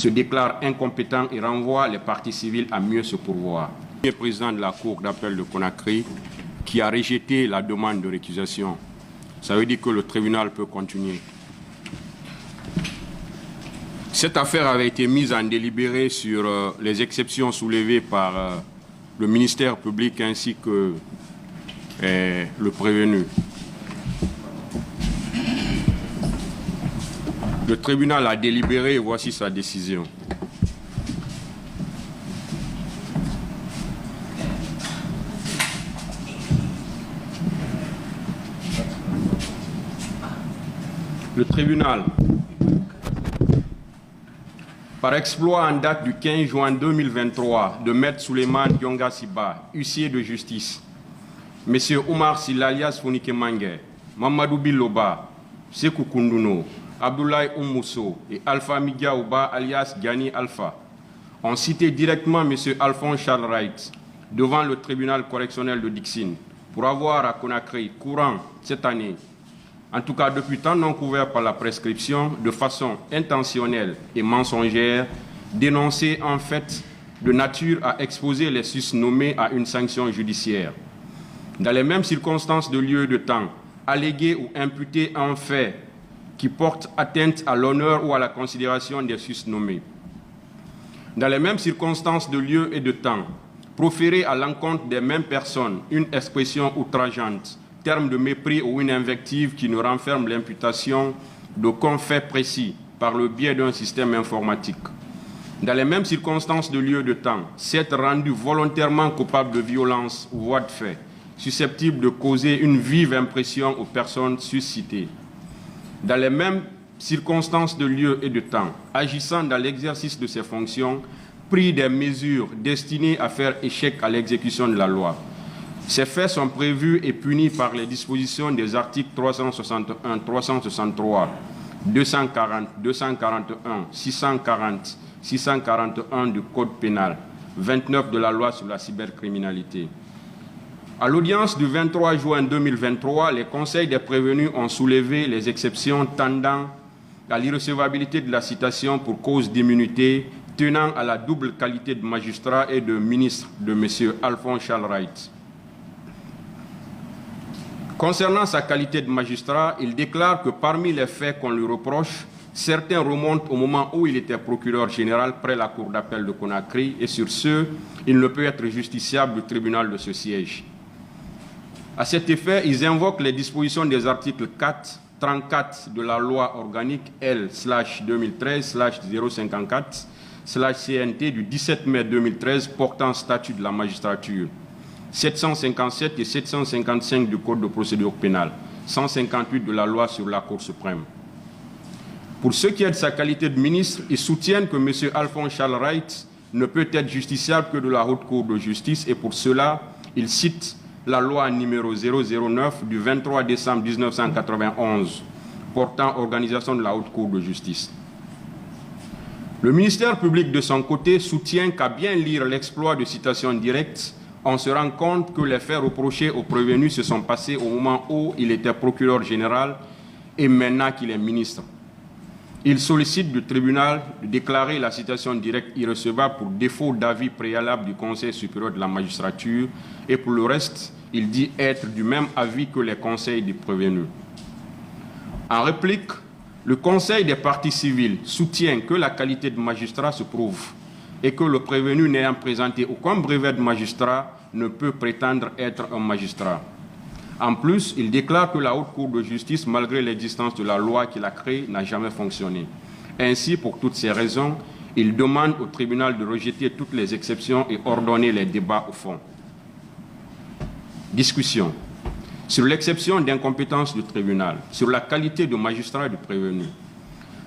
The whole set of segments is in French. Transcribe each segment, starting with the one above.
se déclare incompétent et renvoie les parties civiles à mieux se pourvoir. Le président de la Cour d'appel de Conakry qui a rejeté la demande de récusation. Ça veut dire que le tribunal peut continuer. Cette affaire avait été mise en délibéré sur les exceptions soulevées par le ministère public ainsi que le prévenu. Le tribunal a délibéré et voici sa décision. Le tribunal, par exploit en date du 15 juin 2023 de Maître Souleymane Dionga Siba, huissier de justice, M. Oumar Sylla alias Fonike Mangue, Mamadou Biloba, Sekou Koundouno, Abdoulaye Oumousso et Alpha Midia Ouba alias Gani Alpha, ont cité directement M. Alphonse Charles Wright devant le tribunal correctionnel de Dixine pour avoir à Conakry courant cette année, en tout cas depuis temps non couvert par la prescription, de façon intentionnelle et mensongère, dénoncé en fait de nature à exposer les susnommés à une sanction judiciaire. Dans les mêmes circonstances de lieu et de temps, allégué ou imputé un fait qui porte atteinte à l'honneur ou à la considération des susnommés. Dans les mêmes circonstances de lieu et de temps, proférer à l'encontre des mêmes personnes une expression outrageante, terme de mépris ou une invective qui ne renferme l'imputation d'aucun fait précis par le biais d'un système informatique. Dans les mêmes circonstances de lieu et de temps, s'être rendu volontairement coupable de violence ou voie de fait, susceptible de causer une vive impression aux personnes suscitées. Dans les mêmes circonstances de lieu et de temps, agissant dans l'exercice de ses fonctions, pris des mesures destinées à faire échec à l'exécution de la loi. Ces faits sont prévus et punis par les dispositions des articles 361, 363, 240, 241, 640, 641 du Code pénal, 29 de la loi sur la cybercriminalité. À l'audience du 23 juin 2023, les conseils des prévenus ont soulevé les exceptions tendant à l'irrecevabilité de la citation pour cause d'immunité tenant à la double qualité de magistrat et de ministre de M. Alphonse Charles Wright. Concernant sa qualité de magistrat, il déclare que parmi les faits qu'on lui reproche, certains remontent au moment où il était procureur général près la cour d'appel de Conakry et sur ce, il ne peut être justiciable du tribunal de ce siège. À cet effet, ils invoquent les dispositions des articles 4, 34 de la loi organique L/2013/054/CNT du 17 mai 2013 portant statut de la magistrature, 757 et 755 du Code de procédure pénale, 158 de la loi sur la Cour suprême. Pour ce qui est de sa qualité de ministre, ils soutiennent que M. Alphonse Charles Wright ne peut être justiciable que de la Haute Cour de justice et pour cela, ils citent la loi numéro 009 du 23 décembre 1991 portant organisation de la Haute Cour de justice. Le ministère public, de son côté, soutient qu'à bien lire l'exploit de citation directe, on se rend compte que les faits reprochés au prévenu se sont passés au moment où il était procureur général et maintenant qu'il est ministre. Il sollicite du tribunal de déclarer la citation directe irrecevable pour défaut d'avis préalable du Conseil supérieur de la magistrature et pour le reste, il dit être du même avis que les conseils des prévenus. En réplique, le Conseil des parties civiles soutient que la qualité de magistrat se prouve et que le prévenu n'ayant présenté aucun brevet de magistrat ne peut prétendre être un magistrat. En plus, il déclare que la Haute Cour de justice, malgré l'existence de la loi qui l'a créée, n'a jamais fonctionné. Ainsi, pour toutes ces raisons, il demande au tribunal de rejeter toutes les exceptions et ordonner les débats au fond. Discussion. Sur l'exception d'incompétence du tribunal, sur la qualité de magistrat du prévenu.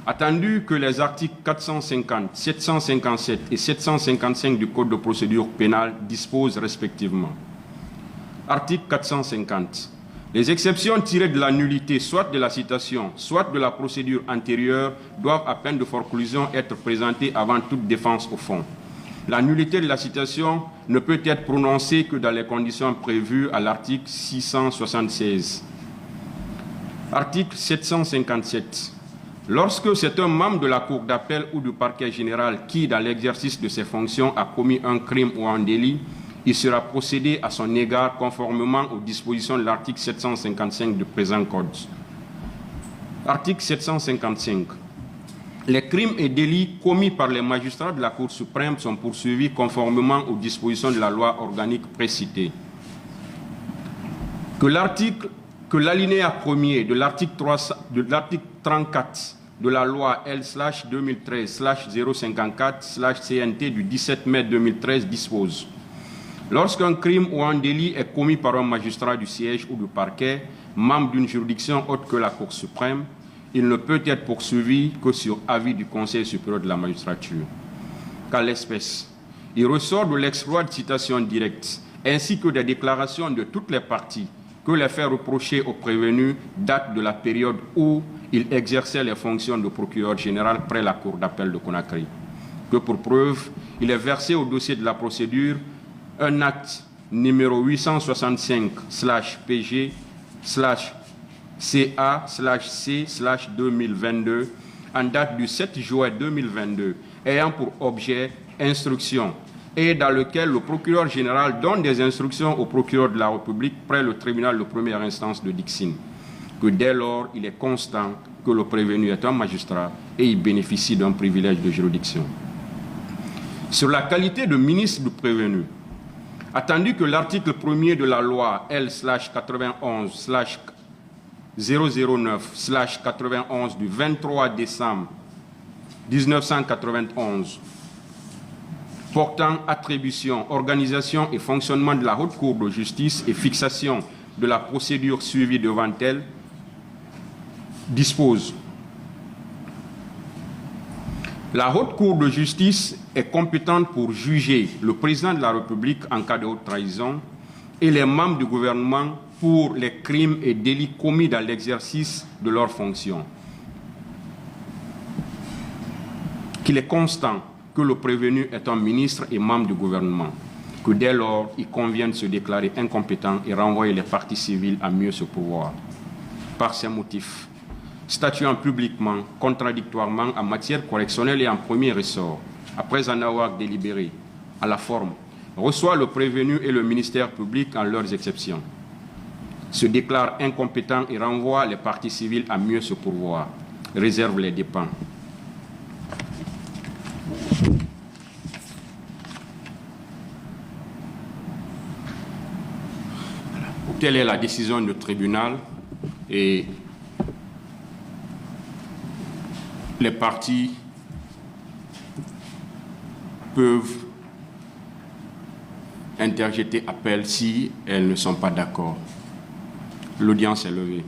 Attendu que les articles 450, 757 et 755 du Code de procédure pénale disposent respectivement. Article 450. Les exceptions tirées de la nullité, soit de la citation, soit de la procédure antérieure, doivent à peine de forclusion être présentées avant toute défense au fond. La nullité de la citation ne peut être prononcée que dans les conditions prévues à l'article 676. Article 757. Lorsque c'est un membre de la Cour d'appel ou du parquet général qui, dans l'exercice de ses fonctions, a commis un crime ou un délit, il sera procédé à son égard conformément aux dispositions de l'article 755 du présent Code. Article 755. Les crimes et délits commis par les magistrats de la Cour suprême sont poursuivis conformément aux dispositions de la loi organique précitée. Que l'alinéa 1er de l'article 34 de la loi L/2013/054/CNT du 17 mai 2013 dispose: lorsqu'un crime ou un délit est commis par un magistrat du siège ou du parquet, membre d'une juridiction autre que la Cour suprême, il ne peut être poursuivi que sur avis du Conseil supérieur de la magistrature. Qu'à l'espèce, il ressort de l'exploit de citation directe, ainsi que des déclarations de toutes les parties, que les faits reprochés au prévenu datent de la période où il exerçait les fonctions de procureur général près la Cour d'appel de Conakry. Que pour preuve, il est versé au dossier de la procédure un acte numéro 865/PG/CA/C/2022 en date du 7 juin 2022 ayant pour objet instruction et dans lequel le procureur général donne des instructions au procureur de la République près le tribunal de première instance de Dixine. Que dès lors, il est constant que le prévenu est un magistrat et il bénéficie d'un privilège de juridiction. Sur la qualité de ministre du prévenu, attendu que l'article 1er de la loi L/91/009/91 du 23 décembre 1991 portant attribution, organisation et fonctionnement de la Haute Cour de justice et fixation de la procédure suivie devant elle, dispose: la Haute Cour de justice est compétente pour juger le président de la République en cas de haute trahison et les membres du gouvernement pour les crimes et délits commis dans l'exercice de leurs fonctions. Qu'il est constant que le prévenu est un ministre et membre du gouvernement, que dès lors, il convient de se déclarer incompétent et renvoyer les parties civiles à mieux se pourvoir. Par ces motifs, statuant publiquement, contradictoirement en matière correctionnelle et en premier ressort, après en avoir délibéré, à la forme, reçoit le prévenu et le ministère public en leurs exceptions, se déclare incompétent et renvoie les parties civiles à mieux se pourvoir, réserve les dépens. Telle est la décision du tribunal et les parties peuvent interjeter appel si elles ne sont pas d'accord. L'audience est levée.